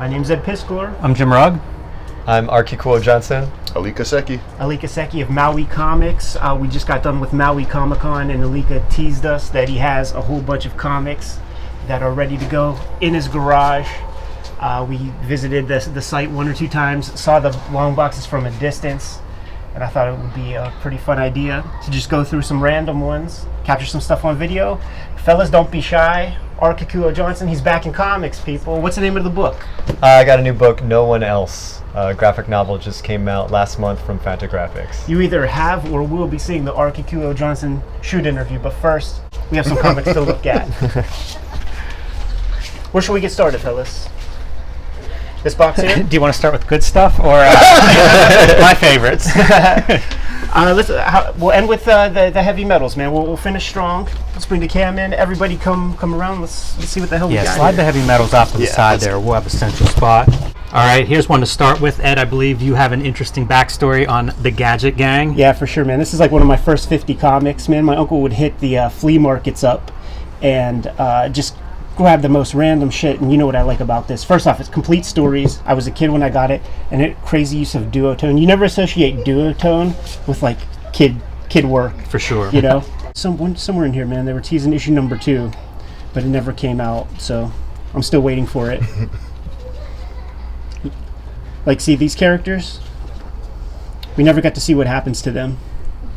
My name's Ed Piscor. I'm Jim Rugg. I'm Kikuo Johnson. Alika Seki. Alika Seki of Maui Comics. We just got done with Maui Comic Con, and Alika teased us that he has a whole bunch of comics that are ready to go in his garage. We visited the site one or two times, saw the long boxes from a distance, and I thought it would be a pretty fun idea to just go through some random ones, capture some stuff on video. Fellas, don't be shy. Kikuo Johnson, he's back in comics, people. What's the name of the book? I got a new book, No One Else. Graphic novel just came out last month from Fantagraphics. You either have or will be seeing the Kikuo Johnson shoot interview, but first, we have some comics to look at. Where should we get started, fellas? This box here? Do you want to start with good stuff or my favorites? We'll end with the heavy metals, man. We'll finish strong. Let's bring the cam in. Everybody come around. Let's see what the hell we got. Yeah, slide the heavy metals off to the side there. We'll have a central spot. All right, here's one to start with. Ed, I believe you have an interesting backstory on the Gadget Gang. Yeah, for sure, man. This is like one of my first 50 comics, man. My uncle would hit the flea markets up and just grab the most random shit, and you know what I like about this. First off, it's complete stories. I was a kid when I got it, and crazy use of duotone. You never associate duotone with like kid work. For sure. You know? Somewhere in here, man, they were teasing issue number 2, but it never came out, so I'm still waiting for it. Like, see these characters? We never got to see what happens to them.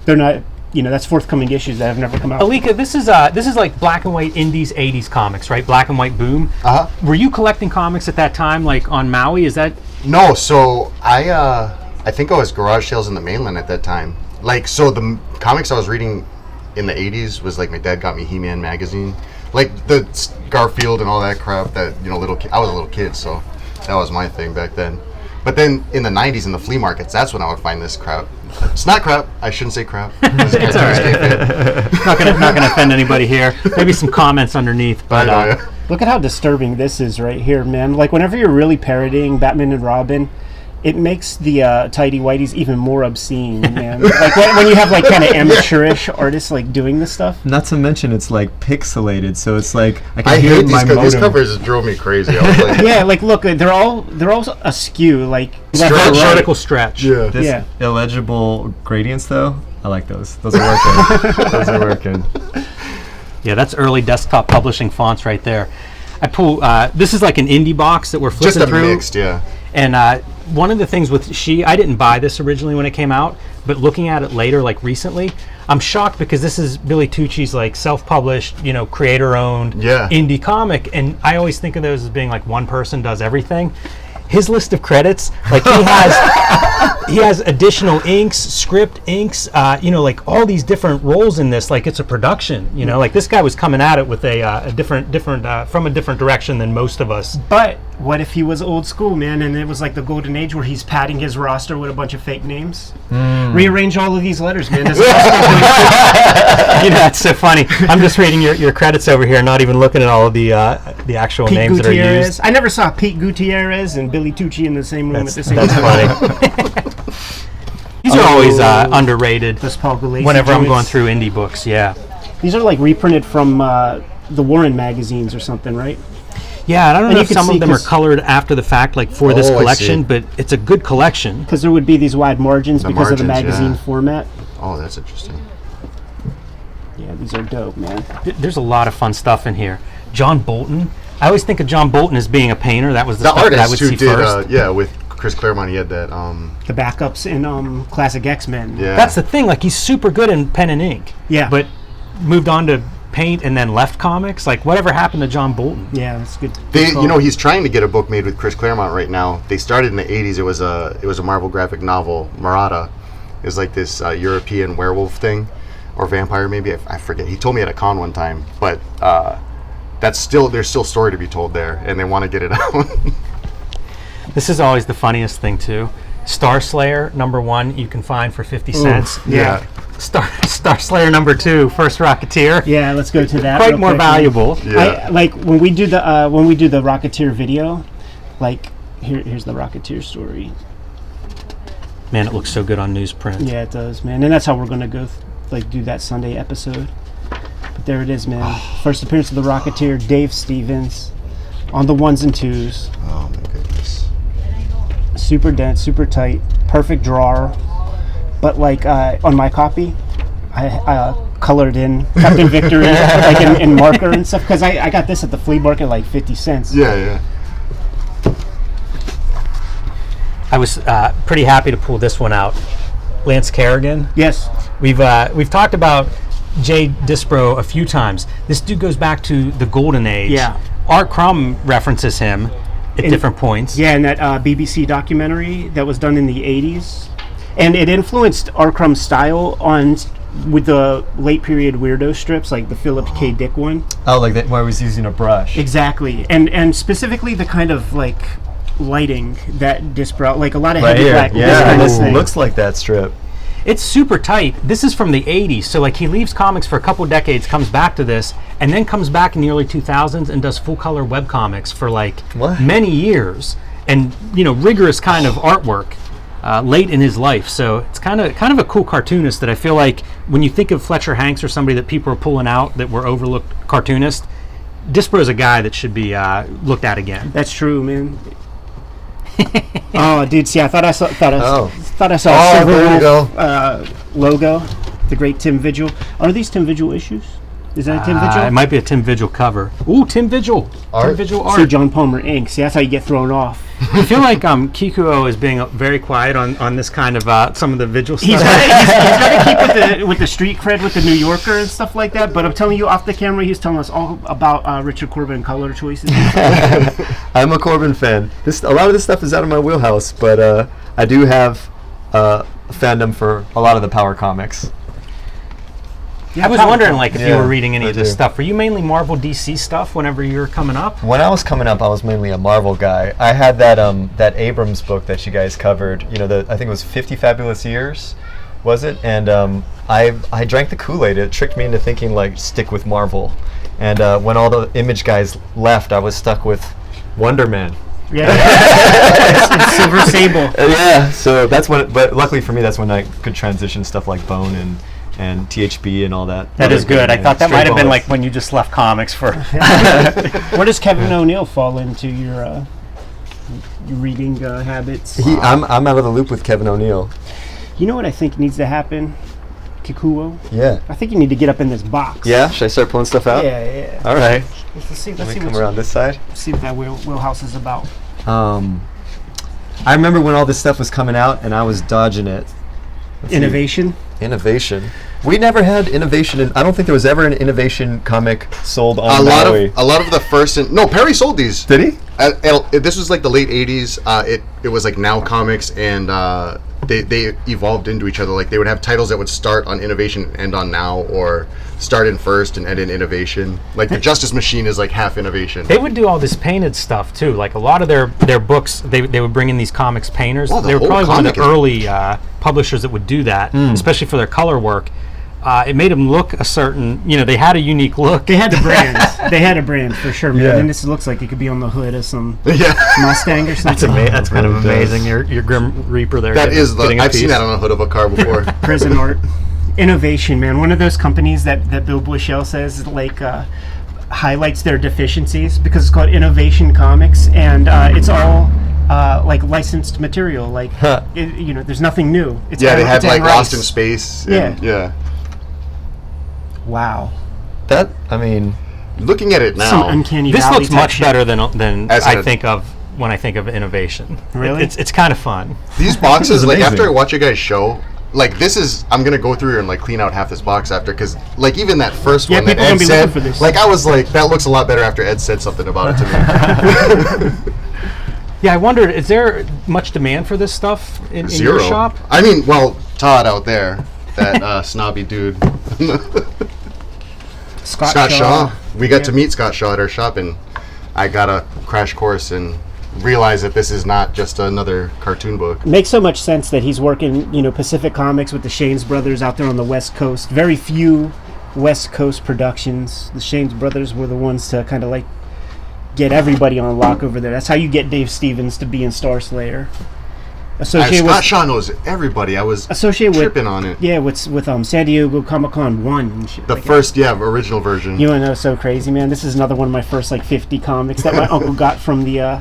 They're not, that's forthcoming issues that have never come out. Alika, this is like black and white indies 80s comics, right? Black and white boom. Uh-huh. Were you collecting comics at that time, like on Maui? Is that? No, so I think I was garage sales in the mainland at that time. Like, so the comics I was reading in the 80s was like my dad got me He-Man magazine, like the Garfield and all that crap that, I was a little kid, so that was my thing back then. But then in the 90s in the flea markets, that's when I would find this crap. It's not crap. I shouldn't say crap. It's all right. not gonna offend anybody here. Maybe some comments underneath, but look at how disturbing this is right here, man. Like, whenever you're really parodying Batman and Robin, it makes the tidy whities even more obscene, man. Like when you have like kind of amateurish artists like doing this stuff. Not to mention it's like pixelated, so it's like I hear hate these covers. Drove me crazy. I was like, yeah, like look, they're all askew, like vertical stretch. Yeah. This illegible gradients though. I like those. Those are working. Those are working. Yeah, that's early desktop publishing fonts right there. I pull. This is like an indie box that we're flipping just through. Mixed, yeah. And one of the things with I didn't buy this originally when it came out, but looking at it later, like recently, I'm shocked because this is Billy Tucci's like self-published, creator-owned indie comic, and I always think of those as being like one person does everything. His list of credits, like he has additional inks, script inks, like all these different roles in this. Like it's a production, like this guy was coming at it with a different from a different direction than most of us. But what if he was old school, man, and it was like the golden age where he's padding his roster with a bunch of fake names? Rearrange all of these letters, man. That's so funny. I'm just reading your credits over here, not even looking at all of the actual Pete names Gutierrez. that are used. I never saw Pete Gutierrez and Billy Tucci in the same room at the same time. That's funny. These are always underrated. Whenever I'm going through indie books, yeah. These are like reprinted from the Warren magazines or something, right? Yeah, and I don't know if some of them are colored after the fact, like for this collection, but it's a good collection. Because there would be these wide margins because of the magazine format. Oh, that's interesting. Yeah, these are dope, man. There's a lot of fun stuff in here. John Bolton. I always think of John Bolton as being a painter. That was the stuff that I would see first. With Chris Claremont, he had that. The backups in Classic X-Men. Yeah. That's the thing. Like, he's super good in pen and ink. Yeah. But moved on to paint and then left comics. Like, whatever happened to John Bolton? Yeah, that's good. He's trying to get a book made with Chris Claremont right now. They started in the 80s. It was a Marvel graphic novel, Murata. It was like this European werewolf thing, or vampire maybe. I forget. He told me at a con one time, but there's still story to be told there, and they want to get it out. This is always the funniest thing too. Star Slayer #1 you can find for 50 cents. Yeah. Star Slayer #2, First Rocketeer. Yeah, let's go to that. Quite more valuable. Yeah. Like when we do the Rocketeer video, like here's the Rocketeer story. Man, it looks so good on newsprint. Yeah, it does, man. And that's how we're gonna go do that Sunday episode. But there it is, man. First appearance of the Rocketeer, Dave Stevens. on the ones and twos. Oh my goodness. Super dense, super tight, perfect drawer. But like on my copy, I colored in Captain Victory like in marker and stuff, because I got this at the flea market like 50 cents. Yeah. I was pretty happy to pull this one out. Lance Kerrigan. Yes. We've talked about Jay Dispro a few times. This dude goes back to the golden age. Yeah. Art Crumb references him at different points. Yeah, and that BBC documentary that was done in the 80s. And it influenced Art Crumb's style with the late period weirdo strips, like the Philip K. Dick one. Oh, like that where he was using a brush. Exactly. And specifically the kind of like lighting that Dispro, like a lot of Right heavy here. black. Yeah, this kind of this thing. looks like that strip. It's super tight. This is from the 80s, so like he leaves comics for a couple decades, comes back to this, and then comes back in the early 2000s and does full color webcomics for like many years, and rigorous kind of artwork late in his life. So it's kind of a cool cartoonist that I feel like when you think of Fletcher Hanks or somebody that people are pulling out that were overlooked cartoonists, Dispro is a guy that should be looked at again. That's true, man. Oh, dude! See, I thought I saw a Oh, Silver there you Wolf, logo. The great Tim Vigil. Are these Tim Vigil issues? Is that a Tim Vigil? It might be a Tim Vigil cover. Ooh, Tim Vigil. Art? Tim Vigil See, art. John Palmer ink. See, that's how you get thrown off. I feel like Kikuo is being very quiet on this kind of some of the Vigil stuff. He's got to keep with the street cred with the New Yorker and stuff like that. But I'm telling you, off the camera, he's telling us all about Richard Corbin color choices. I'm a Corbin fan. A lot of this stuff is out of my wheelhouse, but I do have a fandom for a lot of the Power comics. I was wondering, like, if you were reading any I of this do. stuff. Were you mainly Marvel DC stuff whenever you were coming up? When I was coming up, I was mainly a Marvel guy. I had that Abrams book that you guys covered. I think it was 50 Fabulous Years, was it? And I drank the Kool-Aid. It tricked me into thinking like stick with Marvel. And when all the Image guys left, I was stuck with Wonder Man. Yeah, it's Silver Sable. Yeah, so that's when. But luckily for me, that's when I could transition stuff like Bone and THB and all that. That is good. I thought that Straight might have been bullets. like when you just left comics for. Where does Kevin O'Neill fall into your reading habits? I'm out of the loop with Kevin O'Neill. You know what I think needs to happen? Kikuo? Yeah. I think you need to get up in this box. Yeah? Should I start pulling stuff out? Yeah. All right. Let's see Let me come around this side. see what that wheelhouse is about. I remember when all this stuff was coming out and I was dodging it. Let's see. Innovation. We never had Innovation. I don't think there was ever an Innovation comic sold on Maui. A lot of the first. No, Perry sold these. Did he? This was like the late '80s. It was like Now Comics, and they evolved into each other. Like they would have titles that would start on Innovation and end on Now, or start in First and end in Innovation. Like the Justice Machine is like half Innovation. They would do all this painted stuff too. Like a lot of their books, they would bring in these comics painters. Oh, the they were whole probably one of comic the is- early publishers that would do that, especially for their color work. It made them look a certain, they had a unique look. They had the brand. They had a brand for sure, man. Yeah. And this looks like it could be on the hood of some Yeah, Mustang or something. That's kind of really does. amazing. Your Grim Reaper there. that is getting a I've seen piece. that on the hood of a car before. Prison art. Innovation, man. One of those companies that Bill Bushell says like highlights their deficiencies because it's called Innovation Comics, and it's all like licensed material. Like there's nothing new. It's Yeah, they Anne- had it's like Anne Lost Rice. in Space. Yeah. And, yeah. Wow. Looking at it Some now, uncanny This valley looks type much shit. better than As I a- think of when I think of innovation. Really? It's kind of fun. these boxes, like amazing. after I watch you guys show, like this is, I'm gonna go through here and like clean out half this box after, because like even that first Yeah, one that people are Ed gonna be said, looking for this. like I was like, that looks a lot better after Ed said something about it to me. Yeah, I wondered, is there much demand for this stuff in your shop? I mean, well, Todd out there, that snobby dude, Scott Shaw. We got to meet Scott Shaw at our shop, and I got a crash course and realized that this is not just another cartoon book. Makes so much sense that he's working, Pacific Comics with the Shanes brothers out there on the West Coast. Very few West Coast productions. The Shanes brothers were the ones to kind of like get everybody on lock over there. That's how you get Dave Stevens to be in Star Slayer. associated Scott with Shaw knows everybody. I was tripping on it. Yeah, with San Diego Comic-Con 1 and shit. The first, original version. You know, so crazy, man. This is another one of my first 50 comics that my uncle got from the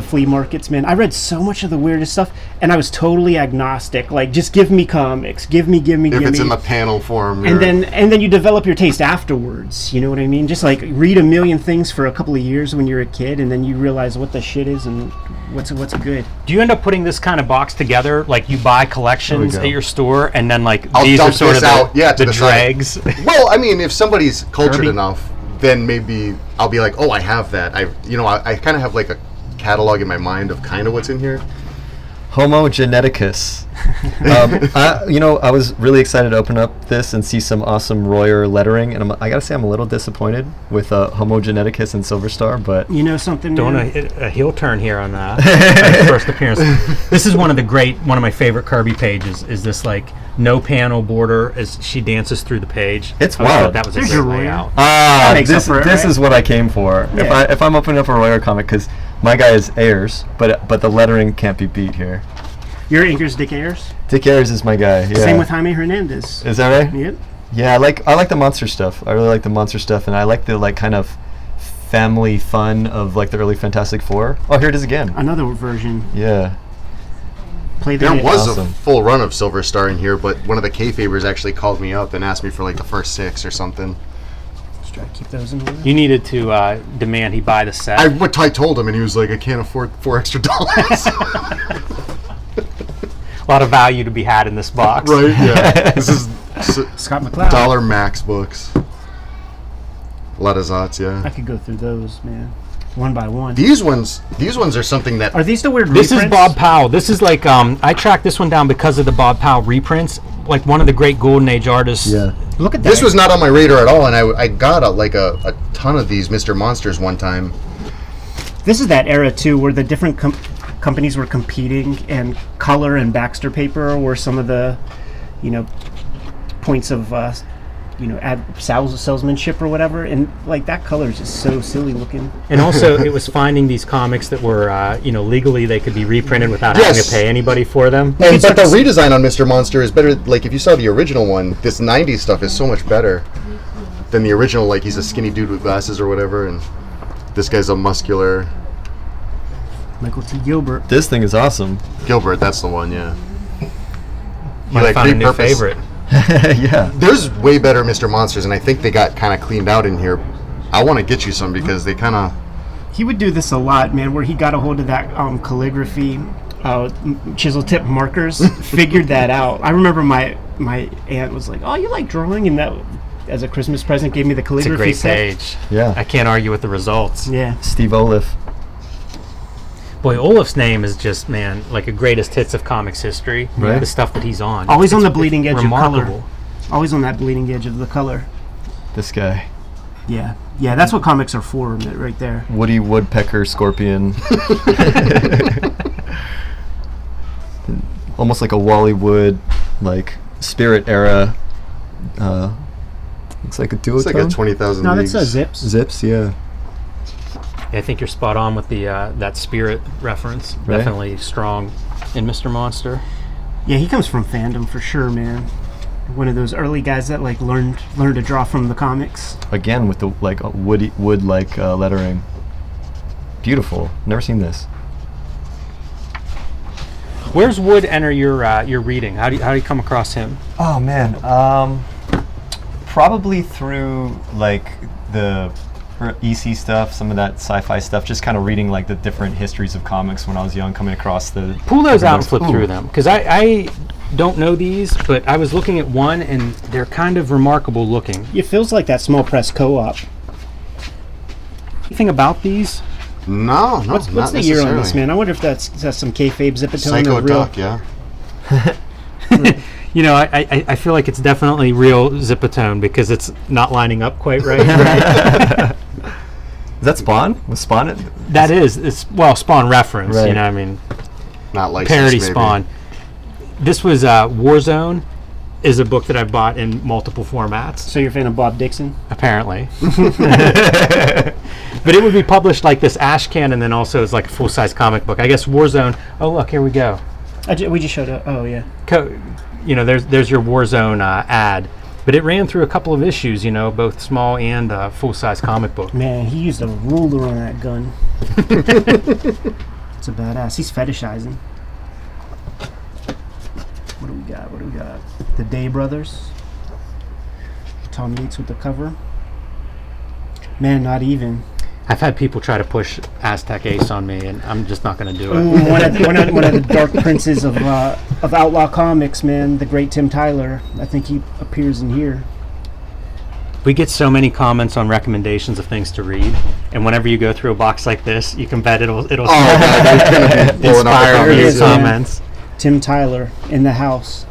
flea markets, man. I read so much of the weirdest stuff, and I was totally agnostic. Like, just give me comics, give me. If it's in the panel form, and then you develop your taste afterwards. You know what I mean? Just read a million things for a couple of years when you're a kid, and then you realize what the shit is and what's good. Do you end up putting this kind of box together? Like, you buy collections at your store, and then I'll these dump are sort this of out, the dregs. Well, I mean, if somebody's cultured Kirby? enough, then maybe I'll be like, oh, I have that. I kind of have a catalog in my mind of kind of what's in here. Homo geneticus. I was really excited to open up this and see some awesome Royer lettering, and I gotta say I'm a little disappointed with Homo geneticus and Silver Star, but You know something, Doing man? a heel turn here on first appearance. This is one of my favorite Kirby pages. Is this no panel border as she dances through the page? It's I thought wild. That was a There's great your Royer. layout. makes this up for it, this right? is what I came for. Yeah. If I'm opening up a Royer comic, because my guy is Ayers, but the lettering can't be beat here. Your inker's Dick Ayers? Dick Ayers is my guy. Yeah. Same with Jaime Hernandez. Is that right? Yep. Yeah, I like the monster stuff. I really like the monster stuff, and I like the kind of family fun of the early Fantastic Four. Oh, here it is again. Another version. Yeah. Play the There was Awesome. a full run of Silver Star in here, but one of the Kayfabers actually called me up and asked me for the first 6 or something. Let's try to keep those in order. You needed to demand he buy the set. I told him, and he was like, I can't afford $4 extra. A lot of value to be had in this box. Right? Yeah. This is Scott McCloud. dollar max books. A lot of Zots, I yeah. could go through those, man. One by one. These ones are something that Are these the weird This reprints? is Bob Powell. This is I tracked this one down because of the Bob Powell reprints. One of the great Golden Age artists. Yeah. Look at that. this was not on my radar at all, and I got a ton of these Mr. Monsters one time. This is that era, too, where the different companies were competing, and Color and Baxter Paper were some of the, points of, salesmanship or whatever. And, that color is just so silly looking. And also, it was finding these comics that were, legally they could be reprinted without having Yes. to pay anybody for them. But the redesign on Mr. Monster is better. If you saw the original one, this 90s stuff is so much better than the original. He's a skinny dude with glasses or whatever, and this guy's a muscular Michael T. Gilbert. This thing is awesome. Gilbert. That's the one, yeah. I found a new favorite. Yeah. There's way better Mr. Monsters, and I think they got kind of cleaned out in here. I want to get you some because they kind of... He would do this a lot, man, where he got a hold of that calligraphy chisel tip markers, figured that out. I remember my aunt was like, oh, you like drawing? And that, as a Christmas present, gave me the It's a calligraphy great set. page. Yeah. I can't argue with the results. Yeah. Steve Oliff. Boy, Olaf's name is just, a greatest hits of comics history. Right. The stuff that he's on. Always on It's the bleeding edge of remarkable. color. Always on that bleeding edge of the color. This guy. Yeah. Yeah, that's what comics are for, right there. Woody Woodpecker Scorpion. Almost like a Wally Wood, Spirit era. Looks like a duotone. It's like a 20,000 No, Leagues. that's Zips. Zips, yeah. I think you're spot on with the that spirit reference. Right. Definitely strong in Mr. Monster. Yeah, he comes from fandom for sure, man. One of those early guys that learned to draw from the comics. Again with the wood lettering. Beautiful. Never seen this. Where's Wood enter your reading? How do you come across him? Oh man, probably through the EC stuff, some of that sci-fi stuff. Just kind of reading the different histories of comics when I was young, coming across the. Pull those out and flip Ooh. through them, because I don't know these, but I was looking at one and they're kind of remarkable looking. It feels like that small press co-op. Anything about these? No, What's not the year on this, necessarily. man? I wonder if that's some kayfabe zipatone Psycho or real. Duck, yeah. I feel like it's definitely real Zipatone because it's not lining up quite right. Is that Spawn? Was Spawn it? That is, it's Spawn reference. Right. Not licensed, Parody maybe. Spawn. This was Warzone. Is a book that I've bought in multiple formats. So you're a fan of Bob Dixon? Apparently. But it would be published like this ash can, and then also as a full-size comic book. I guess Warzone. Oh, look, here we go. We just showed up. Oh yeah. You know, there's your Warzone ad, but it ran through a couple of issues. You know, both small and full-size comic book. Man, he used a ruler on that gun. It's a badass. He's fetishizing. What do we got? The Day Brothers. Tom Yates with the cover. Man, not even. I've had people try to push Aztec Ace on me, and I'm just not going to do it. Ooh, one of the dark princes of Outlaw Comics, man, the great Tim Tyler. I think he appears in here. We get so many comments on recommendations of things to read, and whenever you go through a box like this, you can bet it'll inspire your comments. Tim Tyler in the house.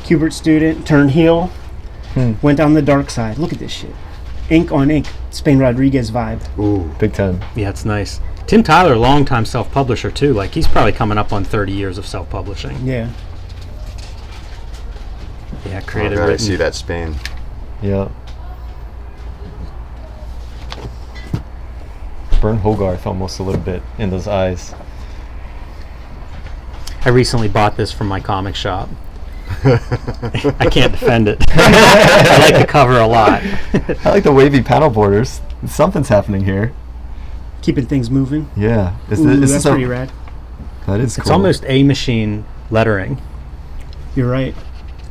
Kubert student turned heel, went down the dark side. Look at this shit. Ink on ink, Spain Rodriguez vibe. Ooh, big time. Yeah, it's nice. Tim Tyler, longtime self-publisher too. Like, he's probably coming up on 30 years of self-publishing. Yeah. Yeah, creative. I see that Spain. Yeah. Burn Hogarth almost a little bit in those eyes. I recently bought this from my comic shop. I can't defend it. I like the cover a lot. I like the wavy panel borders. Something's happening here. Keeping things moving. Yeah. That's pretty rad. That is cool. It's almost A-machine lettering. You're right.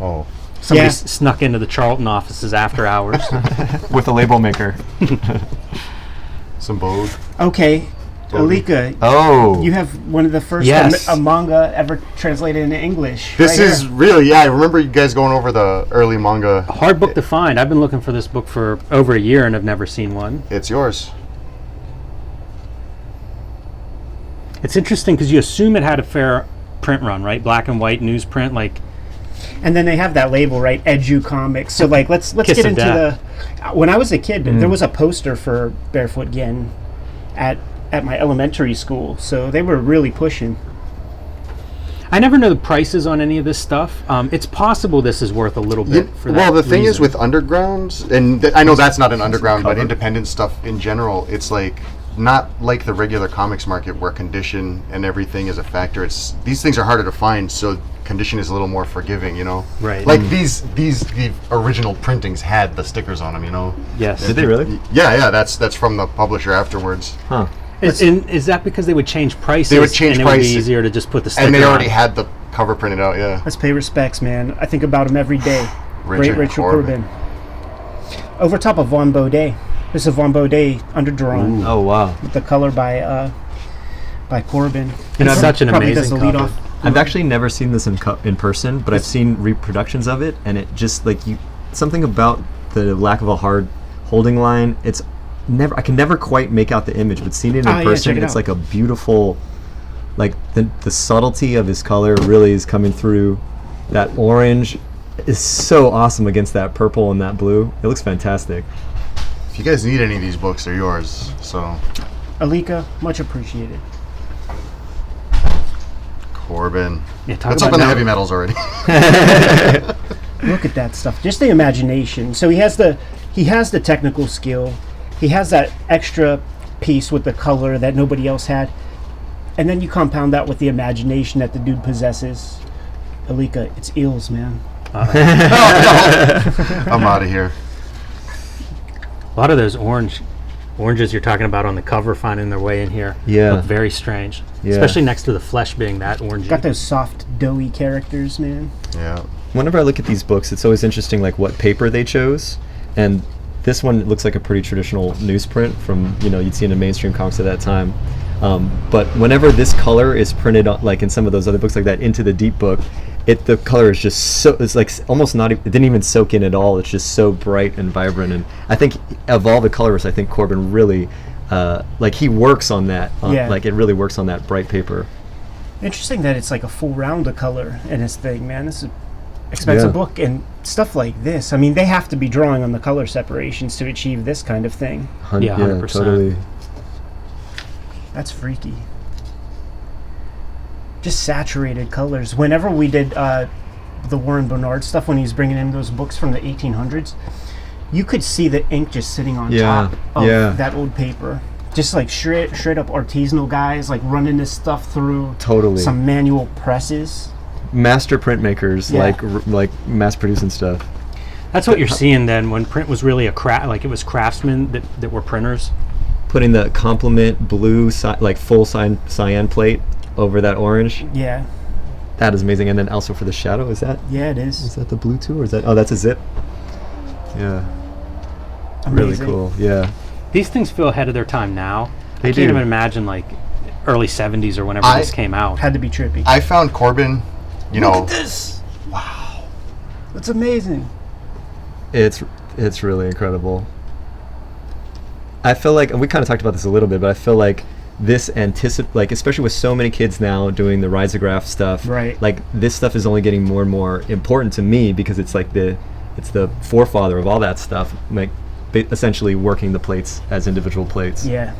Oh. Somebody snuck into the Charlton offices after hours. with a label maker. Some Vogue. Okay. Alika, you have one of the first a manga ever translated into English. This is really, I remember you guys going over the early manga. A hard book to find. I've been looking for this book for over a year and I've never seen one. It's yours. It's interesting because you assume it had a fair print run, right? Black and white newsprint, like. And then they have that label, right? Edu Comics. So like, let's get into the. When I was a kid, there was a poster for Barefoot Gen at my elementary school, so they were really pushing. I never know the prices on any of this stuff. It's possible this is worth a little bit for that. Well, the thing is reason. with undergrounds, and I know that's not an underground, but independent stuff in general, it's like not like the regular comics market where condition and everything is a factor. It's these things are harder to find, so condition is a little more forgiving, you know. Right. Like the original printings had the stickers on them, you know. Yes. Did they really? Yeah. That's from the publisher afterwards. Huh. Is that because they would change prices? They would change and prices. It would be easier to just put the sticker and they already on. had the cover printed out. Yeah. Let's pay respects, man. I think about him every day. Richard Corbin. Over top of Von Baudet. This is Von Baudet underdrawn. Ooh. Oh wow. With the color by Corbin. It's such an probably amazing does the lead cover. off. I've actually never seen this in person, but I've seen reproductions of it, and it just something about the lack of a hard holding line. I can never quite make out the image, but seeing it in person, it's like a beautiful, like the subtlety of his color really is coming through. That orange is so awesome against that purple and that blue. It looks fantastic. If you guys need any of these books, they're yours. So, Alika, much appreciated. Corbin. Yeah, Let's open the heavy metals already. Look at that stuff. Just the imagination. So he has the technical skill. He has that extra piece with the color that nobody else had. And then you compound that with the imagination that the dude possesses. Alika, it's eels, man. I'm out of here. A lot of those oranges you're talking about on the cover finding their way in here look very strange. Yeah. Especially next to the flesh being that orangey. Got those soft, doughy characters, man. Yeah. Whenever I look at these books, it's always interesting, like what paper they chose, and this one looks like a pretty traditional newsprint from you'd see in the mainstream comics at that time. But whenever this color is printed on, like in some of those other books like that, into the deep book, the color is just so, it's like almost not, it didn't even soak in at all. It's just so bright and vibrant. And I think of all the colorists, I think Corbin really, he works on that. Like it really works on that bright paper. Interesting that it's like a full round of color in this thing, man. This is an expensive book, and stuff like this. I mean, they have to be drawing on the color separations to achieve this kind of thing. 100%. Totally. That's freaky. Just saturated colors. Whenever we did the Warren Bernard stuff, when he was bringing in those books from the 1800s, you could see the ink just sitting on top of that old paper. Just like straight up artisanal guys like running this stuff through Totally. some manual presses. Master printmakers, Yeah. like mass producing stuff. That's what you're seeing then when print was really like it was craftsmen that were printers. Putting the complement blue, like full cyan plate over that orange. Yeah. That is amazing. And then also for the shadow, is that Yeah, it is. that the blue too, or is that? Oh, that's a zip. Yeah. Really Amazing. cool. Yeah. These things feel ahead of their time now. They I do. can't even imagine like early 70s or whenever this came out. Had to be trippy. I found Corbin, you Look know, at this. Wow. That's amazing. It's really incredible. I feel like, and we kind of talked about this a little bit, but I feel like this like especially with so many kids now doing the risograph stuff, Right. like this stuff is only getting more and more important to me because it's like it's the forefather of all that stuff, like essentially working the plates as individual plates. Yeah.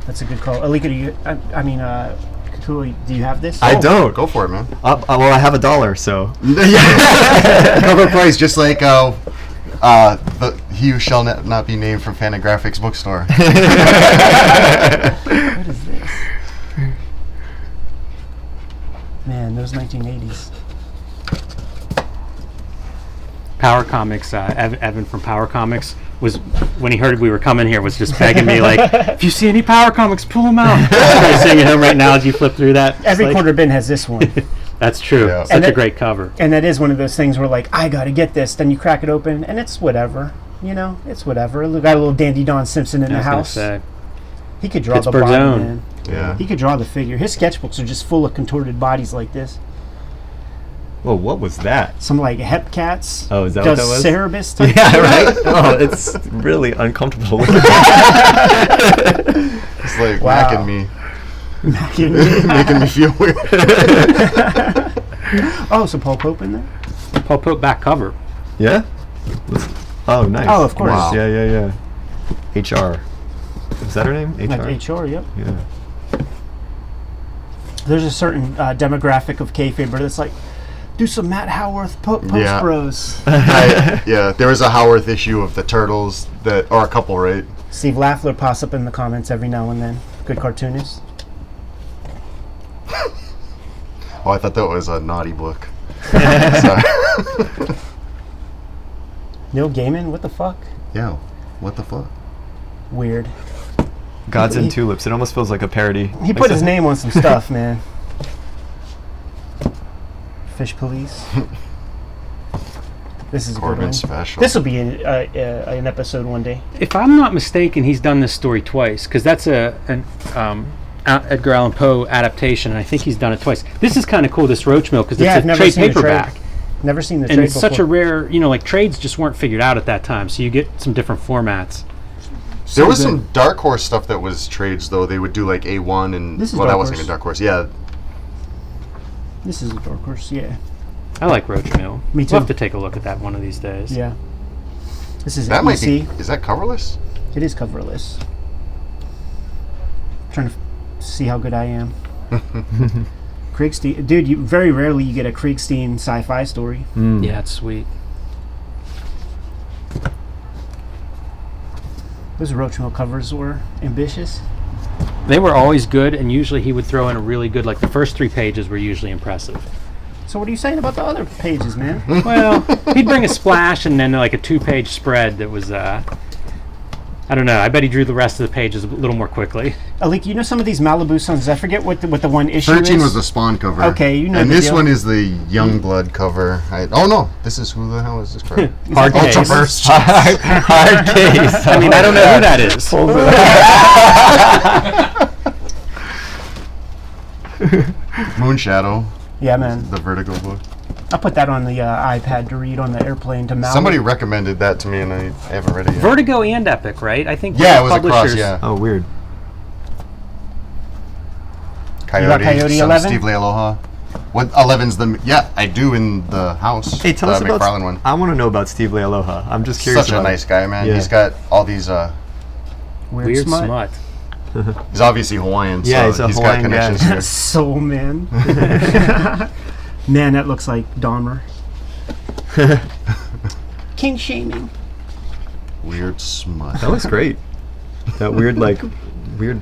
That's a good call. Alika, do you, Kikuo, do you have this? I don't. go for it, man. Well, I have $1, so. Cover price, just like he who shall not be named from Fantagraphics bookstore. What is this? Man, those 1980s. Power Comics, Evan from Power Comics was, when he heard we were coming here, was just begging me like, if you see any Power Comics, pull them out. I'm seeing him right now as you flip through that. Every It's like- quarter bin has this one. That's true. Yeah. Such And a it- great cover. And that is one of those things where like, I gotta get this. Then you crack it open and it's whatever. You know, it's whatever. We got a little Dandy Don Simpson in I the was gonna house. say. He could draw Pittsburgh's the body, own. man. Yeah. He could draw the figure. His sketchbooks are just full of contorted bodies like this. Whoa, what was that? Some like hep cats. Oh, is that what that was? Cerebus type. Yeah, right? Oh, it's really uncomfortable. It's like Wow. macking me, Making- making me feel weird. Oh, some Paul Pope in there? Paul Pope back cover. Yeah? Oh, nice. Oh, of course. Wow. Yeah. HR. Is that her name? HR? Like HR, yep. Yeah. There's a certain demographic of Kayfabe that's like, do some Matt Howarth post Yeah. bros. Yeah, there was a Howarth issue of the Turtles or a couple, right? Steve Laffler pops up in the comments every now and then. Good cartoonist. Oh, I thought that was a naughty book. Sorry. Neil Gaiman, what the fuck? Yeah, what the fuck? Weird. Gods and Tulips. It almost feels like a parody. He put his name on some stuff, man. Fish Police. This is a good Corbin one. special. This will be an episode one day. If I'm not mistaken, he's done this story twice because that's an Edgar Allan Poe adaptation, and I think he's done it twice. This is kind of cool, this Roach Mill, because Yeah, I've it's a never trade seen the trade. paperback. Never seen the And trade it's before. such a rare, like trades just weren't figured out at that time, so you get some different formats. There was good. some Dark Horse stuff that was trades, though. They would do like A1 and... This is well, that Dark wasn't Horse. even Dark Horse. Yeah. This is a dark horse, yeah. I like Roach Mill. Me too. We'll have to take a look at that one of these days. Yeah. This is That might be... EC. Is that coverless? It is coverless. Trying to see how good I am. Kriegstein, dude. You very rarely you get a Kriegstein sci-fi story. Yeah, it's sweet. Those Roach Mill covers were ambitious. They were always good, and usually he would throw in a really good, like the first 3 pages were usually impressive. So what are you saying about the other pages, man? Well, he'd bring a splash and then like a 2-page spread that was, I don't know, I bet he drew the rest of the pages a little more quickly. Alika, you know some of these Malibu Suns. I forget what the one issue 13 is. was the Spawn cover. Okay, you know And the this deal. one is the Youngblood cover. Oh, no. This is... Who the hell is this crap? Hard case. Ultraverse. Hard case. I mean, I don't know who that is. Moonshadow. Yeah, man. The Vertigo book. I put that on the iPad to read on the airplane to Maui. Somebody recommended that to me, and I haven't read it yet. Vertigo and Epic, right? I think Yeah, it both was across, publishers- yeah. Oh, weird. Coyote, Coyote some 11? Steve Lee Aloha. What 11's the... Yeah, I do in the house. Hey, tell the us about... McFarlane one. I want to know about Steve Lee Aloha. I'm just curious Such a about nice it. guy, man. Yeah. He's got all these... Weird smut. he's obviously Hawaiian, Yeah, so he's a he's Hawaiian got connections guy. here. Soul Man. Man, that looks like Dahmer. King shaming. Weird smut. That looks great. That weird, like, weird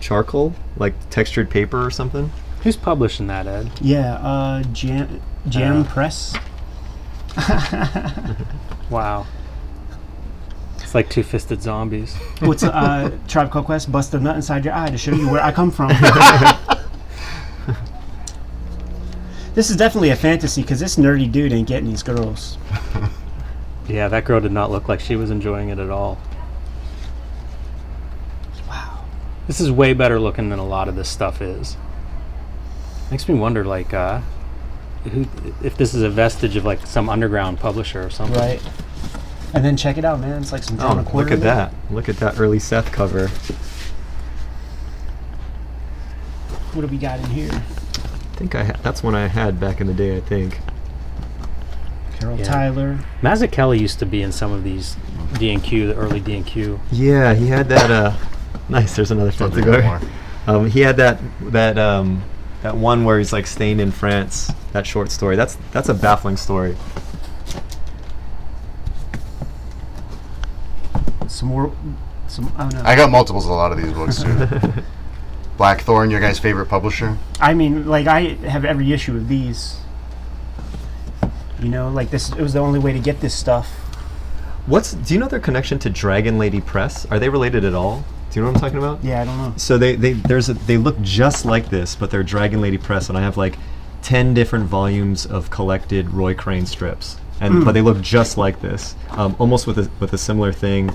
charcoal, like textured paper or something. Who's publishing that, Ed? Yeah, Jam Press. Wow. It's like two-fisted zombies. What's Tribe Called Quest? Bust a nut inside your eye to show you where I come from. This is definitely a fantasy because this nerdy dude ain't getting these girls. Yeah, that girl did not look like she was enjoying it at all. Wow. This is way better looking than a lot of this stuff is. Makes me wonder, like, if this is a vestige of like some underground publisher or something. Right. And then check it out, man. It's like some John Look at that. Look at that early Seth cover. What do we got in here? I think that's one I had back in the day, I think. Carol Tyler. Mazzucchelli used to be in some of these D&Q, the early D&Q. Yeah, he had that. Nice. There's another Seth cover. He had that one where he's like staying in France. That short story. That's a baffling story. Oh no. I got multiples of a lot of these books too. Blackthorn, your guys' favorite publisher? I mean, like, I have every issue of these. You know, like this. It was the only way to get this stuff. Do you know their connection to Dragon Lady Press? Are they related at all? Do you know what I'm talking about? Yeah, I don't know. So they look just like this, but they're Dragon Lady Press, and I have like 10 different volumes of collected Roy Crane strips. But they look just like this, almost with a similar thing,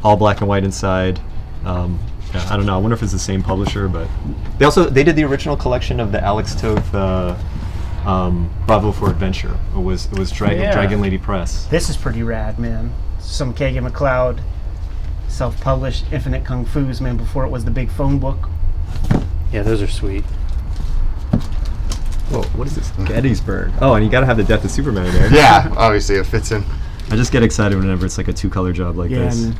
all black and white inside. I don't know. I wonder if it's the same publisher, but they did the original collection of the Alex Toth Bravo for Adventure. It was Dragon Lady Press. This is pretty rad, man. Some Kagan McLeod, self-published Infinite Kung Fu's, man. Before it was the big phone book. Yeah, those are sweet. Whoa, what is this? Gettysburg. Oh, and you gotta have the Death of Superman in there. Yeah, obviously it fits in. I just get excited whenever it's like a two-color job like this.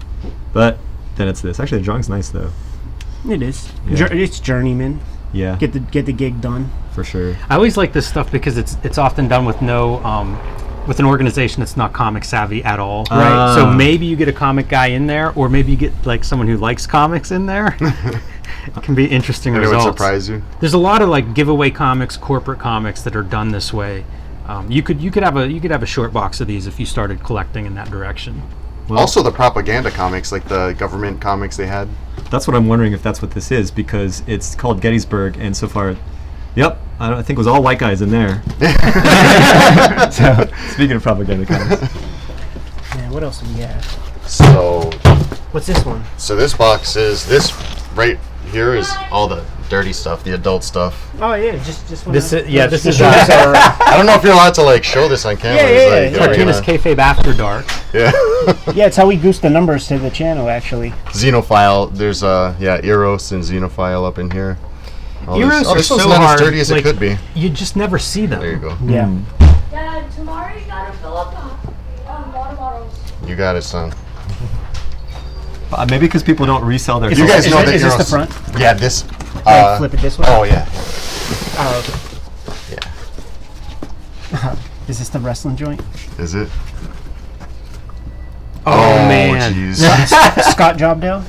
But then it's this. Actually, the drawing's nice though. It is. Yeah. It's journeyman. Yeah. Get the gig done. For sure. I always like this stuff because it's often done with with an organization that's not comic savvy at all. Right. So maybe you get a comic guy in there, or maybe you get like someone who likes comics in there. It can be interesting And results. it would surprise you. There's a lot of like giveaway comics, corporate comics that are done this way. You could have a short box of these if you started collecting in that direction. Well, Also the propaganda comics, like the government comics they had. that's what I'm wondering if that's what this is, because it's called Gettysburg, and so far, yep, I think it was all white guys in there. So, speaking of propaganda comics. Man, what else do we have? So What's this one? this box is right here is all the dirty stuff, the adult stuff. Oh yeah, just one. This is I don't know if you're allowed to like show this on camera. Yeah, yeah. Cartoonist Kayfabe After Dark. Yeah. Yeah, it's how we goose the numbers to the channel, actually. Xenophile. There's Eros and Xenophile up in here. Eros are this so one's not hard. as dirty as like, it could be. You just never see them. There you go. Yeah. Dad, tomorrow you gotta fill up water bottles. You got it, son. Maybe because people don't resell their You stuff. guys know that Is this the Eros- front? Yeah, this. Like, flip it this way? Oh yeah. Yeah. Is this the wrestling joint? Is it? Oh, man. Jeez. Scott Jobdale?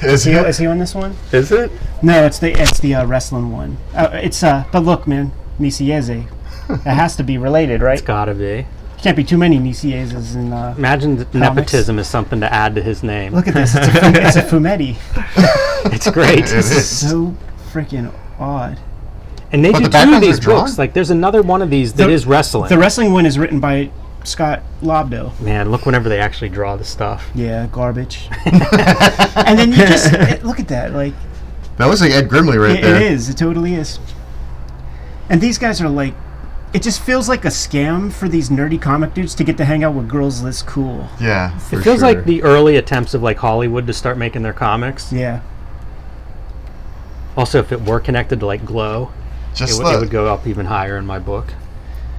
Is it? Is he on this one? Is it? No, it's the wrestling one. But look, man, Nisieze. It has to be related, right? It's gotta be. Can't be too many Nisiezes in. Imagine that nepotism is something to add to his name. Look at this. It's a Fumetti. It's great. It is. So freaking odd. And they But do the two of backgrounds these are drawn? books. Like, there's another one of these that is wrestling. The wrestling one is written by Scott Lobdell. Man, look whenever they actually draw the stuff. Yeah, garbage. And then you just look at that. Like That was like Ed Grimley right there. it is. It totally is. And these guys are like. It just feels like a scam for these nerdy comic dudes to get to hang out with girls this cool. Yeah. For It feels sure. like the early attempts of like Hollywood to start making their comics. Yeah. Also, if it were connected to like Glow, Just it would go up even higher in my book.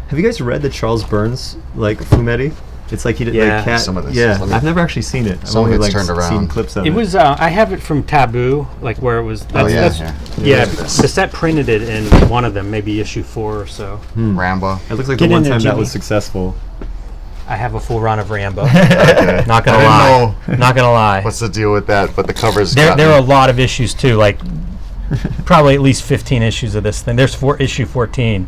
Have you guys read the Charles Burns Fumetti? It's like he did Yeah. like cat. Some of this Yeah, is- let me- I've never actually seen it. I've Some of only it's like turned seen around. clips of It it. was I have it from Taboo, like where it was. That's, yeah, that's, yeah. the set printed it in one of them, maybe issue 4 or so. Rambo. It looks like Get the one in there, time that Jimmy. was successful. I have a full run of Rambo. Okay. Not gonna I lie. didn't Not gonna lie. What's the deal with that? But the covers. There are a lot of issues too. Like probably at least 15 issues of this thing. There's issue 14.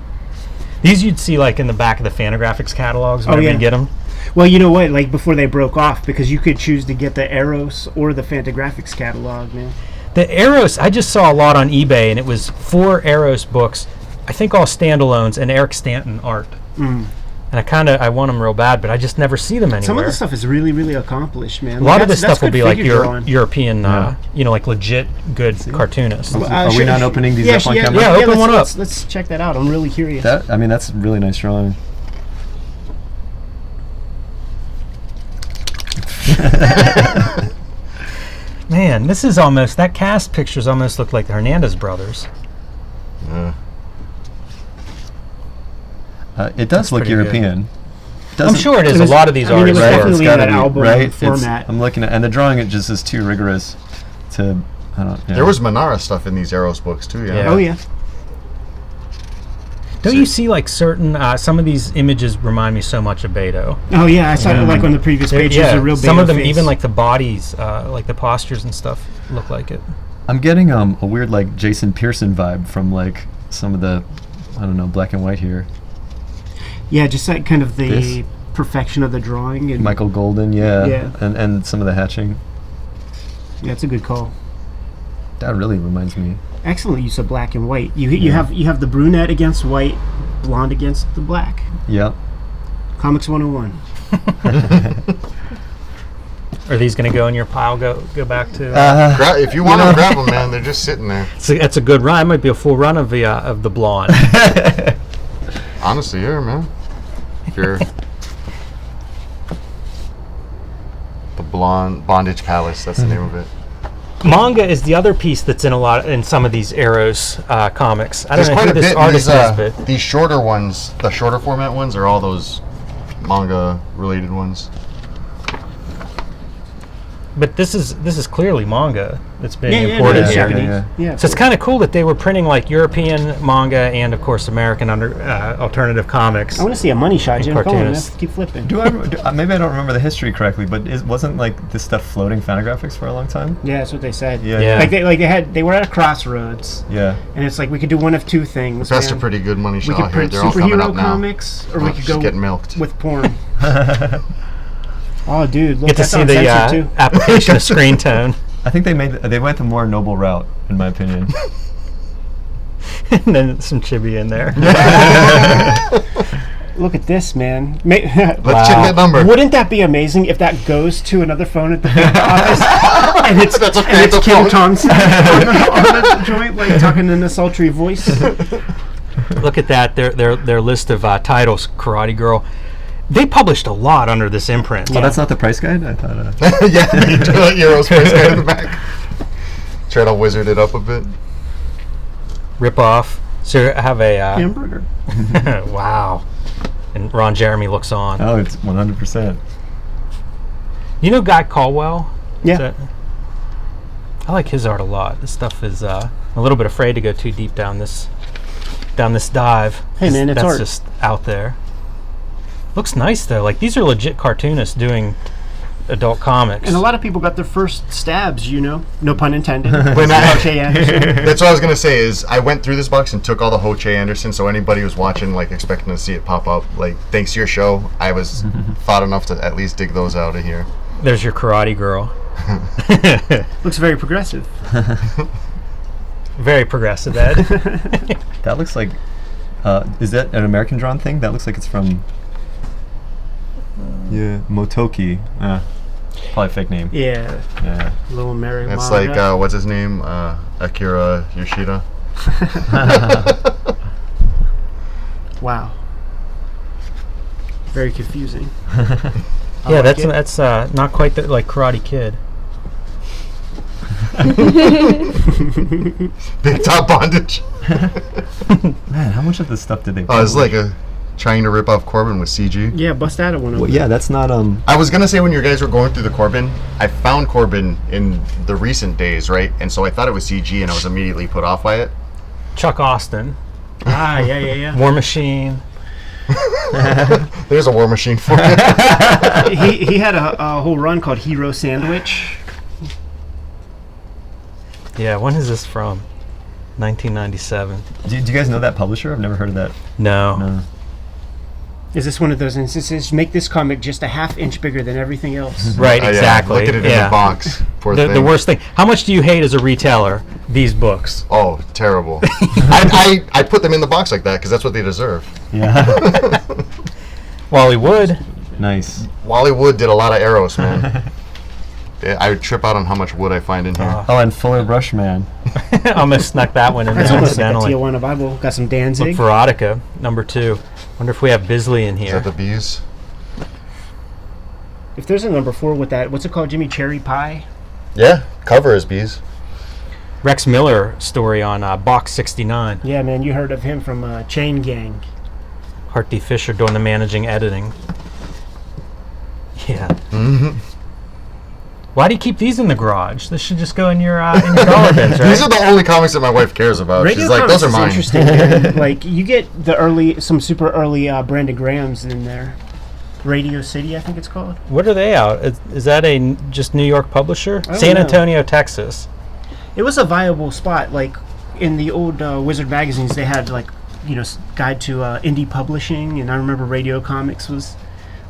These you'd see like in the back of the Fantagraphics catalogs whenever you get them. Well, you know what? Like before they broke off, because you could choose to get the Eros or the Fantagraphics catalog, man. The Eros, I just saw a lot on eBay, and it was 4 Eros books. I think all standalones and Eric Stanton art. And I want them real bad, but I just never see them anywhere. Some of the stuff is really, really accomplished, man. A lot of this stuff will be like European, Yeah. like legit good cartoonists. Are we not opening these up on camera? Yeah, open one up. Let's check that out. I'm really curious. That's a really nice drawing. Man, this is almost, that cast pictures almost look like the Hernandez brothers. It does look pretty European. I'm sure it is. A lot of these I mean, it artists was are. definitely in that album format. I'm looking at, and the drawing it just is too rigorous to. I don't. Yeah. There was Manara stuff in these Eros books too. Yeah. Oh yeah. Don't you see like certain some of these images remind me so much of Beto? Oh yeah, I saw it like on the previous page. Yeah, a real some Beto of them, face. even like the bodies, like the postures and stuff, look like it. I'm getting a weird like Jason Pearson vibe from like some of the, I don't know, black and white here. Yeah, just like kind of the This? perfection of the drawing. And Michael Golden, yeah. Yeah. And some of the hatching. yeah, it's a good call. That really reminds me. Excellent use of black and white. You have the brunette against white, blonde against the black. Yep. Comics 101. Are these going to go in your pile? Go back to. If you want to grab them, man, they're just sitting there. That's a good run. It might be a full run of the blonde. Honestly, yeah, man. If you're the blonde Bondage Palace, that's the name of it. Manga is the other piece that's in some of these Eros comics. I There's don't know quite who a this bit. artist is, but These shorter ones, the shorter format ones, are all those manga-related ones. But this is clearly manga that's being Yeah, imported it's here. Japanese. Yeah. So it's kind of cool that they were printing like European manga and of course American alternative comics. I want to see a money shot, And Jim. Come on, man. cartoonists. Keep flipping. Maybe I don't remember the history correctly, but wasn't like this stuff floating Fantagraphics for a long time? Yeah, that's what they said. Yeah. They were at a crossroads, Yeah. and it's like we could do one of two things. That's man. a pretty good money We shot could here. print They're all coming superhero up now. comics, or we could Just go get milked. with porn. Oh, dude, look, Get to that's see on the censored, too. application of screen tone. I think they went the more noble route, in my opinion. And then some chibi in there. Look at this, man. Let's check that number. Wouldn't that be amazing if that goes to another phone at the bank office and it's That's a and it's phantom Kim phone. Thompson on the joint, like talking in a sultry voice? Look at that. Their list of titles. Karate Girl. They published a lot under this imprint. Oh, that's not the price guide? I thought. Yeah, Euro's first guy in the back. Try to wizard it up a bit. Rip off. So I have a Hamburger. wow. And Ron Jeremy looks on. Oh, it's 100%. You know Guy Caldwell? Yeah. I like his art a lot. This stuff is I'm a little bit afraid to go too deep down this dive. Hey, man, it's that's art. just out there. Looks nice though. Like these are legit cartoonists doing adult comics. And a lot of people got their first stabs, no pun intended. When I- H.A. Anderson. That's what I was gonna say. Is I went through this box and took all the Ho-Che Anderson. So anybody who's watching, like, expecting to see it pop up, like, thanks to your show, I was thought enough to at least dig those out of here. There's your Karate Girl. Looks very progressive. Very progressive, Ed. That looks like. Is that an American drawn thing? That looks like it's from. Yeah, Motoki. Probably a fake name. Yeah, Yeah. little Mary. It's manga. like what's his name? Akira Yoshida. Wow. Very confusing. Yeah, like that's not quite like Karate Kid. Big top bondage. Man, how much of this stuff did they? Oh, it's publish? like trying to rip off Corbin with CG. Yeah, bust out of one of Well, them. yeah, that's not I was gonna say when you guys were going through the Corbin, I found Corbin in the recent days, right? And so I thought it was CG, and I was immediately put off by it. Chuck Austin, Ah, yeah. War Machine. There's a war machine for you. He had a whole run called Hero Sandwich. Yeah, when is this from? 1997. Do you guys know that publisher? I've never heard of that. No. Is this one of those instances? Make this comic just a half-inch bigger than everything else. Right, exactly. Look at it in the box. Poor The thing. worst thing. How much do you hate as a retailer these books? Oh, terrible. I put them in the box like that because that's what they deserve. Yeah. Wally Wood. Nice. Wally Wood did a lot of arrows, man. Yeah, I would trip out on how much wood I find in here. Oh, and Fuller Brush Man. I almost snuck that one in That's there almost like a accidentally. Tijuana Bible. Got some Danzig. Look for Erotica, number 2. Wonder if we have Bisley in Is here. that the bees? If there's a number 4 with that, what's it called? Jimmy Cherry Pie? Yeah, cover is bees. Rex Miller story on Box 69. Yeah, man, you heard of him from Chain Gang. Hart D. Fisher doing the managing editing. Yeah. Mm-hmm. Why do you keep these in the garage? This should just go in your dollar bins, right? These are the only comics that my wife cares about. Radio She's like, Comics those are is mine. interesting, man. Like, you get some super early Brandon Grahams in there. Radio City, I think it's called. What are they out? Is that a just New York publisher? don't San know. Antonio, Texas. It was a viable spot. Like, in the old Wizard magazines, they had, like, guide to indie publishing, and I remember Radio Comics was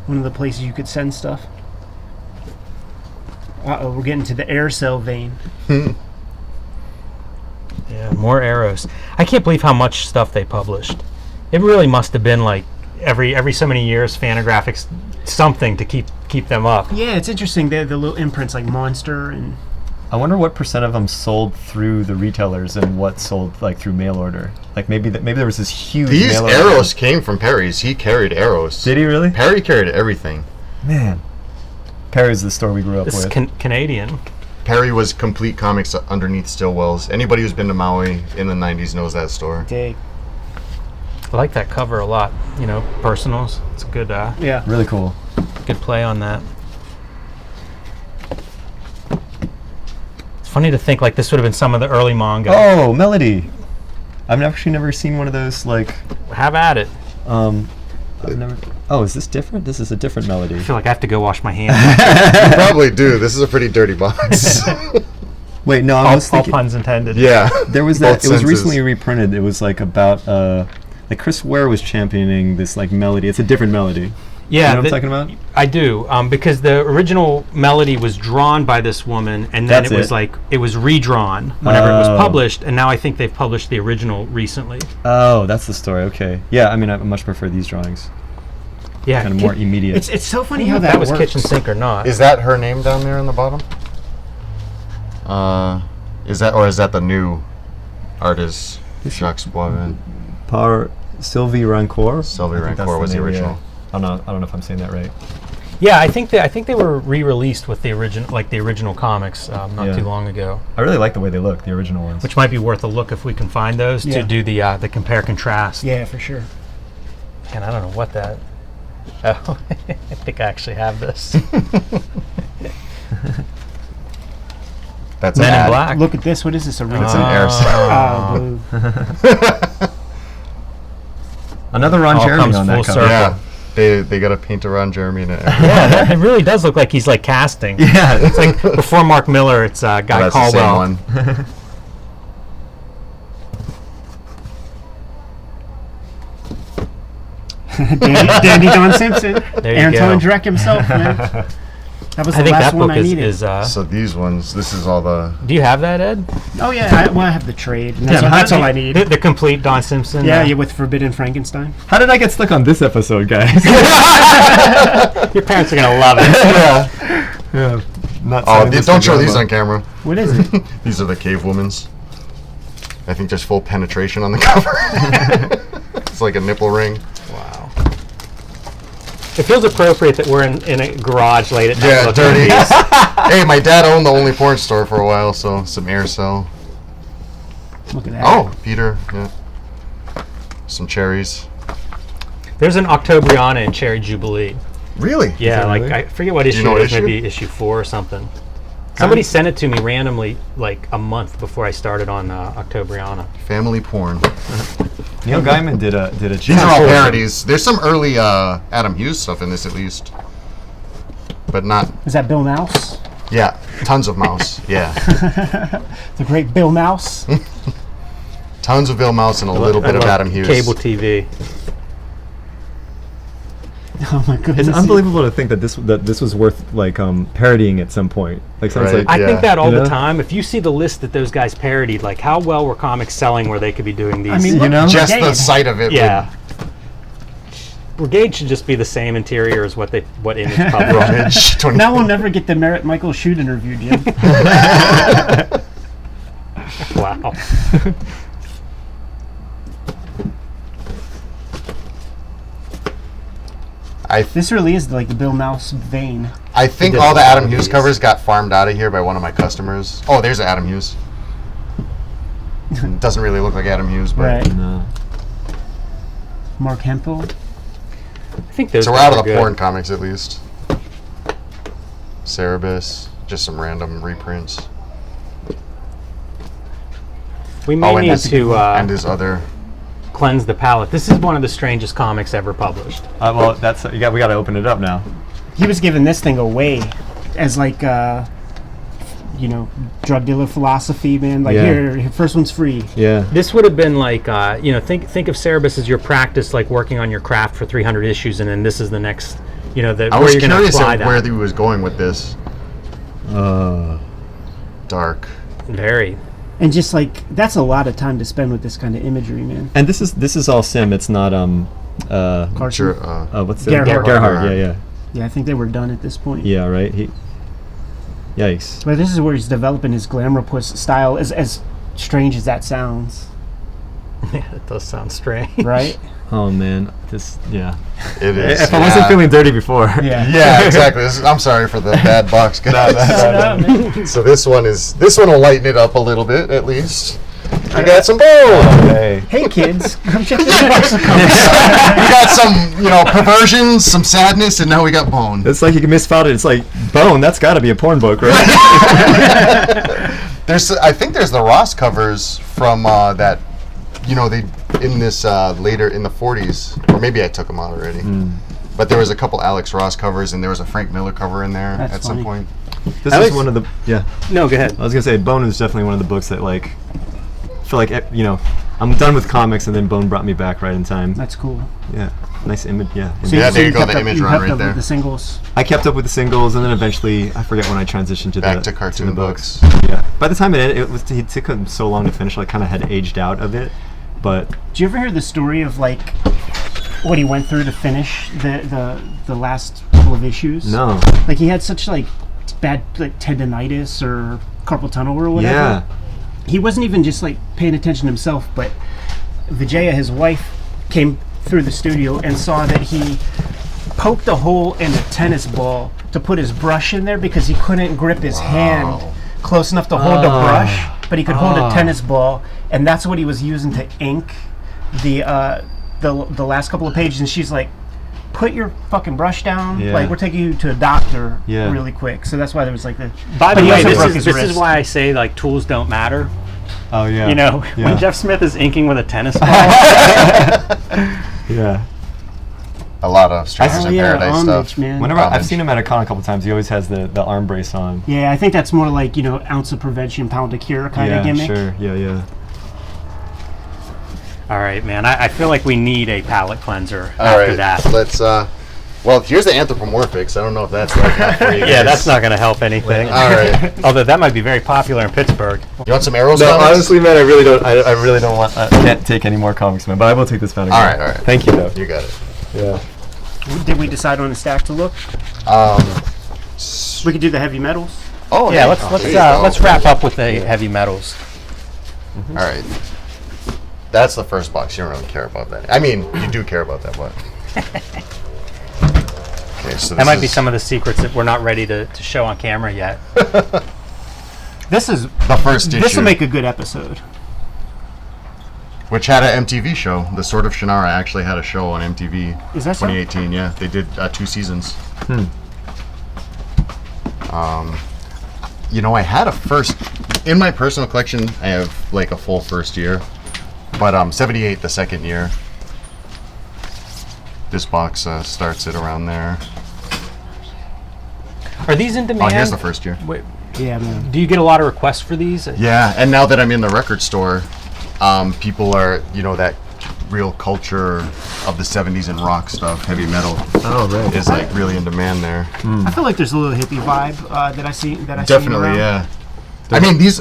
one of the places you could send stuff. Uh-oh, we're getting to the air cell vein. Yeah, more arrows. I can't believe how much stuff they published. It really must have been like every so many years, Fantagraphics something to keep them up. Yeah, it's interesting. They have the little imprints like Monster and... I wonder what % of them sold through the retailers and what sold like through mail order. Like maybe there was this huge. These mail order. arrows came from Perry's. He carried arrows. Did he really? Perry carried everything. Man, Perry's the store we grew up This is with. Canadian. Perry was complete comics underneath Stillwell's. Anybody who's been to Maui in the 90s knows that store. Dig. I like that cover a lot. Personals. It's a good Yeah. Really cool. good play on that. It's funny to think like this would have been some of the early manga. Oh, Melody. I've actually never seen one of those like. Have at it. I've never. Oh, is this different? This is a different Melody. I feel like I have to go wash my hands. You probably do. This is a pretty dirty box. Wait, no, I all was thinking. puns intended. Yeah. There was Both that. It was senses. recently reprinted. It was like about. Like Chris Ware was championing this like melody. It's a different melody. Yeah, You know what I'm talking about? I do, because the original melody was drawn by this woman, and then That's it was it. like it was redrawn whenever it was Oh. published, and now I think they've published the original recently. Oh, that's the story. Okay. Yeah, I mean, I much prefer these drawings. Yeah, Kind of more immediate. It's so I funny don't know how if that that was works. kitchen sink or not. Is that her name down there on the bottom? Is that the new artist? Jacques Boivin. Par Sylvie Rancourt. Sylvie I think that's Rancourt was the name, yeah. original. I don't know if I'm saying that right. Yeah, I think they were re-released with the original comics not Yeah. too long ago, I really like the way they look, the original ones. which might be worth a look if we can find those Yeah. to do the compare contrast. Yeah, for sure. And I don't know what that. Oh, I think I actually have this. That's Men an in ad. Black. Look at this. What is this? A ring? It's an air Oh, boo. Another Ron All Jeremy comes on full that cover. circle. Yeah. They got to paint a Ron Jeremy in it. Yeah, it really does look like he's like casting. Yeah, It's like before Mark Miller, it's Guy That's Caldwell. the same one. Dandy Don Simpson. There you Anton go. Drek himself, man. That was I the think last that one book I is. needed. So these ones, this is all the... Do you have that, Ed? Oh yeah, I have the trade. And that's all I need. The complete Don Simpson. Yeah, with Forbidden Frankenstein. How did I get stuck on this episode, guys? Your parents are gonna love it. Yeah. Not Oh, saying this don't for show these drama. on camera. What is it? These are the cave women's. I think there's full penetration on the cover. It's like a nipple ring. Wow. It feels appropriate that we're in a garage late at night. Yeah, looking at dirty. these. Hey, my dad owned the only porn store for a while, so some air cell. Look at that. Oh, Peter, yeah. Some cherries. There's an Octobriana in Cherry Jubilee. Really? Yeah, that like really? I forget what issue know it what is. issue? Maybe issue 4 or something. Somebody sent it to me randomly, like a month before I started on Octobriana. Family porn. Neil Gaiman did a These are all parodies. There's some early Adam Hughes stuff in this, at least, but not. Is that Bill Mouse? Yeah, tons of Mouse. Yeah, The great Bill Mouse. tons of Bill Mouse and a little bit of Adam Hughes. Cable TV. Oh my goodness! It's unbelievable to think that this was worth like parodying at some point. Like sounds Right. like I think that all You know? the time. If you see the list that those guys parodied, like how well were comics selling where they could be doing these? I mean, you look, know? Just the Brigade. sight of it. yeah. Brigade should just be the same interior as what Image published. Would, Now we'll never get the Merritt Michael Shoot interview, Jim. Wow. This really is like the Bill Mouse vein. I think did all a the lot Adam of Hughes these. covers got farmed out of here by one of my customers. Oh, there's Adam Hughes. Doesn't really look like Adam Hughes, but Right. No. Mark Hempel. I think those so we're guys out of are the good. porn comics at least. Cerebus, just some random reprints. We may need to and his other. cleanse the palate. This is one of the strangest comics ever published. Well, that's we got to open it up now. He was giving this thing away as like, drug dealer philosophy, man. Like, Yeah. here, first one's free. Yeah. This would have been like, think of Cerebus as your practice, like working on your craft for 300 issues, and then this is the next, I where was you're going to curious apply at where that. he was going with this. Dark. Very. And just like, that's a lot of time to spend with this kind of imagery, man. And this is all sim. It's not Cartoon. Sure. what's the Gerhard. Gerhard. Yeah. Yeah, I think they were done at this point. Yeah. Right. Yikes. But this is where he's developing his Glamourpuss style, as strange as that sounds, Yeah, it does sound strange. right? Oh man. Yeah. It is. If I wasn't feeling dirty before. Yeah, exactly. I'm sorry for the bad box, guys. So this one will lighten it up a little bit, at least. I got some bone. Hey. Hey kids, come check this box of We got some, perversions, some sadness, and now we got bone. It's like you can misspell it. It's like Bone. That's got to be a porn book, right? I think there's the Ross covers from that. They in this later in the 40s, or maybe I took them out already. But there was a couple Alex Ross covers, and there was a Frank Miller cover in there That's at some funny. point. This Alex- is one of the No, go ahead. I was gonna say Bone is definitely one of the books that like I feel like I'm done with comics, and then Bone brought me back right in time. That's cool. Yeah, nice image. Yeah, So Yeah, there you go, kept the up- image you run kept right up with there. the singles. I kept up with the singles, and then eventually I forget when I transitioned to Back the to cartoon the books. Yeah, by the time it took him so long to finish. I kind of had aged out of it, but Did you ever hear the story of like what he went through to finish the last couple of issues? no. Like he had such like bad like tendonitis or carpal tunnel or whatever. Yeah. He wasn't even just like paying attention himself, but Vijaya, his wife, came through the studio and saw that he poked a hole in a tennis ball to put his brush in there because he couldn't grip his hand close enough to hold the brush, but he could hold a tennis ball, and that's what he was using to ink the last couple of pages. And she's like, put your fucking brush down. Yeah. Like, we're taking you to a doctor Yeah. really quick. So that's why there was like the. By but the he way, also this broke is his this is wrist. why I say like tools don't matter. Oh yeah. When Yeah. Jeff Smith is inking with a tennis ball. Yeah. A lot of Strangers Oh in yeah, Paradise homage, stuff. man. Whenever I've Homage. seen him at a con a couple times, he always has the arm brace on. Yeah, I think that's more like, ounce of prevention, pound of cure kind Yeah, of gimmick. sure. Yeah. All right, man. I feel like we need a palate cleanser All after right, that. let's. Well, here's the anthropomorphics. I don't know if that's like that for you Yeah, guys. that's not going to help anything. All right. Although that might be very popular in Pittsburgh. You want some arrows? No, comics? honestly, man, I really don't. I really don't want. I can't take any more comics, man. But I will take this fountain. All right. Thank you, though. You got it. Yeah. Did we decide on a stack to look? We could do the heavy metals. Oh Yeah, hey, there you go. let's wrap up with the heavy metals. All right. That's the first box. You don't really care about that. I mean, you do care about that, but. Okay, so That might be some of the secrets that we're not ready to show on camera yet. This is the first issue. this will make a good episode. Which had an MTV show. The Sword of Shannara actually had a show on MTV. Is that so? 2018? Yeah, they did 2 seasons. I had a first in my personal collection. I have like a full first year, But 78, the second year. This box starts it around there. Are these in demand? Oh, here's the first year. Wait, Yeah, man. do you get a lot of requests for these? Yeah, and now that I'm in the record store, people are, that real culture of the 70s and rock stuff, heavy metal, is like really in demand there. I feel like there's a little hippie vibe that I see. Definitely, around. yeah. I mean, these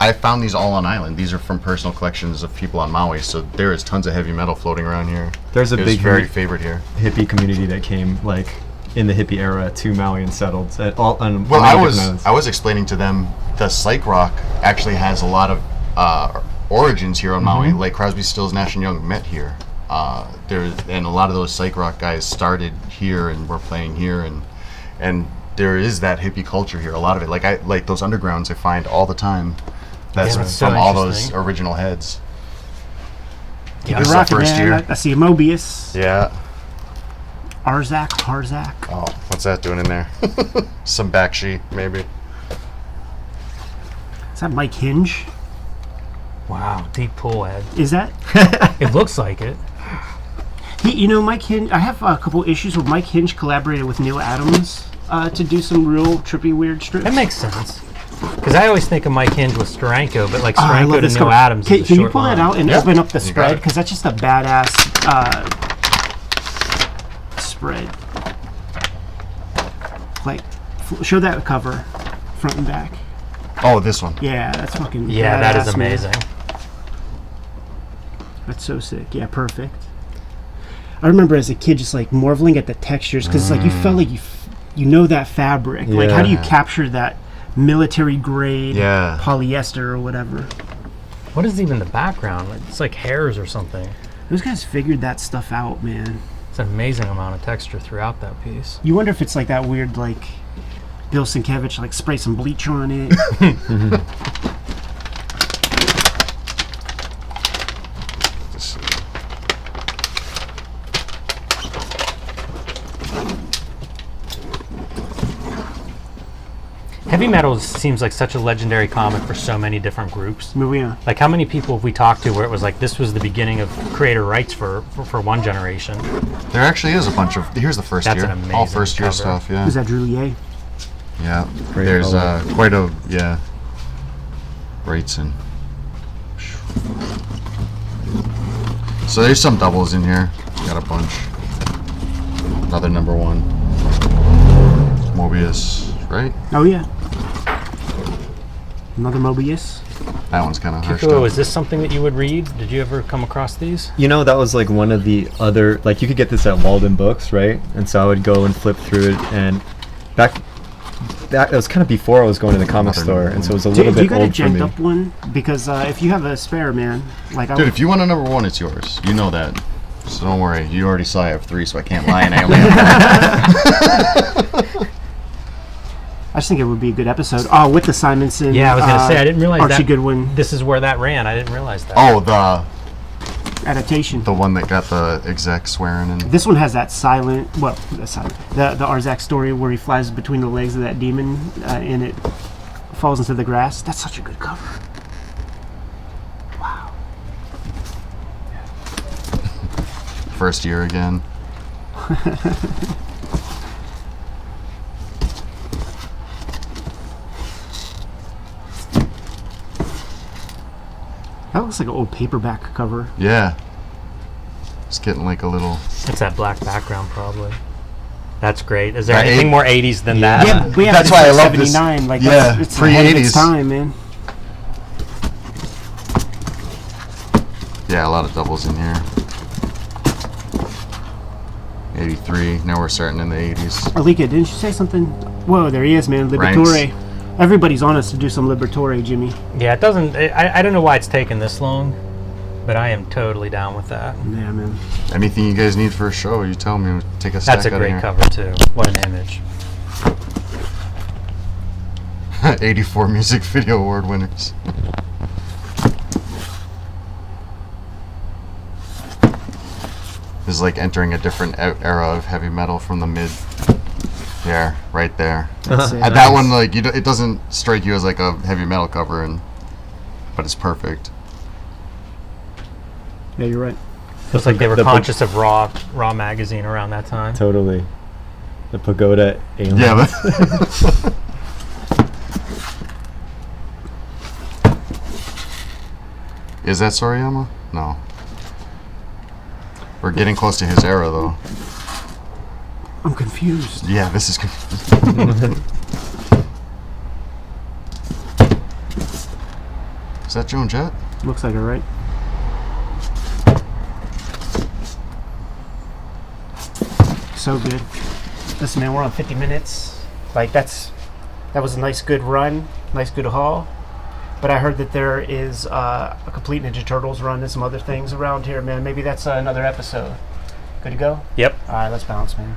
I found these all on island. These are from personal collections of people on Maui, so there is tons of heavy metal floating around here. There's a big very favorite here. hippie community that came like in the hippie era to Maui and settled at all. On Well, many different islands. I was explaining to them the psych rock actually has a lot of origins here on Maui. Like Crosby, Stills, Nash and Young met here. And a lot of those psych rock guys started here and were playing here, and there is that hippie culture here. A lot of it, like those undergrounds, I find all the time. That's that's so from all those interesting. original heads. Yeah, This is the the rocket first man. year. I see a Mobius, Yeah. Harzak. Oh, what's that doing in there? Some back sheet, maybe. Is that Mike Hinge? Wow, deep pull, Ed. Is that? It looks like it. Mike Hinge. I have a couple issues with Mike Hinge collaborated with Neil Adams to do some real trippy, weird strips. That makes sense. Because I always think of Mike Hinge with Steranko, but like I love Steranko to this Neil cover. Adams Can is a you short pull that line. out and Yeah. open up the You got spread? it. Because that's just a badass spread. Like, show that cover, front and back. Oh, this one. Yeah, that's fucking. Yeah, that is badass, man. amazing. That's so sick. Yeah, perfect. I remember as a kid just like marveling at the textures because like you felt like you know that fabric. Like how do you Yeah. capture that military grade Yeah. polyester or whatever? What is even the background? It's like hairs or something. Those guys figured that stuff out, man. It's an amazing amount of texture throughout that piece. You wonder if it's like that weird like Bill Sienkiewicz like spray some bleach on it. Let's see. Heavy Metal seems like such a legendary comic for so many different groups. Moving on. Like how many people have we talked to where it was like this was the beginning of creator rights for one generation? There actually is a bunch of. Here's the first That's year. an All amazing first year cover. stuff. Yeah. Is that Drew Lier? Yeah. Great There's color. quite a rates and. So there's some doubles in here. Got a bunch. Another number one. Mobius, right? Oh yeah. Another Mobius. That one's kind of harsh. Kikuo, is this something that you would read? Did you ever come across these? That was like one of the other, like you could get this at Walden Books, right? And so I would go and flip through it, and that was kind of before I was going to the comic Another store, number and so it was a Do little you bit got a old for genked me. up one? Because if you have a spare, man, like I Dude, would, if you want a number one, it's yours. You know that. So don't worry. You already saw I have 3, so I can't lie, and I only have I just think it would be a good episode. Oh, with the Simonson. Yeah, I was gonna say I didn't realize Archie that. Goodwin This is where that ran. I didn't realize that. Oh, the adaptation. one that got the exec swearing and. This one has that silent, the Arzak story where he flies between the legs of that demon and it falls into the grass. That's such a good cover. Wow. First year again. That looks like an old paperback cover. Yeah. It's getting like a little. It's that black background, probably. That's great. Is there That anything eight- more 80s than that? Yeah, but yeah, That's but it's why I like love this. 79. Like Yeah, it's ahead of its pre-80s. time, man. Yeah, a lot of doubles in here. 83. Now we're starting in the 80s. Alika, didn't you say something? Whoa, there he is, man. Liberatore. Everybody's on us to do some Liberatore, Jimmy. Yeah, it doesn't. I don't know why it's taken this long, but I am totally down with that. Yeah, man. Anything you guys need for a show, you tell me. We'll take a stack That's a out of great here. cover too. What an image. 84 music video award winners. This is like entering a different era of heavy metal from the mid. Yeah, right there. That's it. That one, like it doesn't strike you as like a heavy metal cover, but it's perfect. Yeah, you're right. Looks like they were The conscious of Raw magazine around that time. Totally. The pagoda aliens. Yeah. Is that Sorayama? No. We're getting close to his era, though. I'm confused. Yeah, this is. Is that Joan Jett? Looks like it, right? So good. Listen, man, we're on 50 minutes. Like, that was a nice, good run. Nice, good haul. But I heard that there is a complete Ninja Turtles run and some other things around here, man. Maybe that's another episode. Good to go? Yep. All right, let's bounce, man.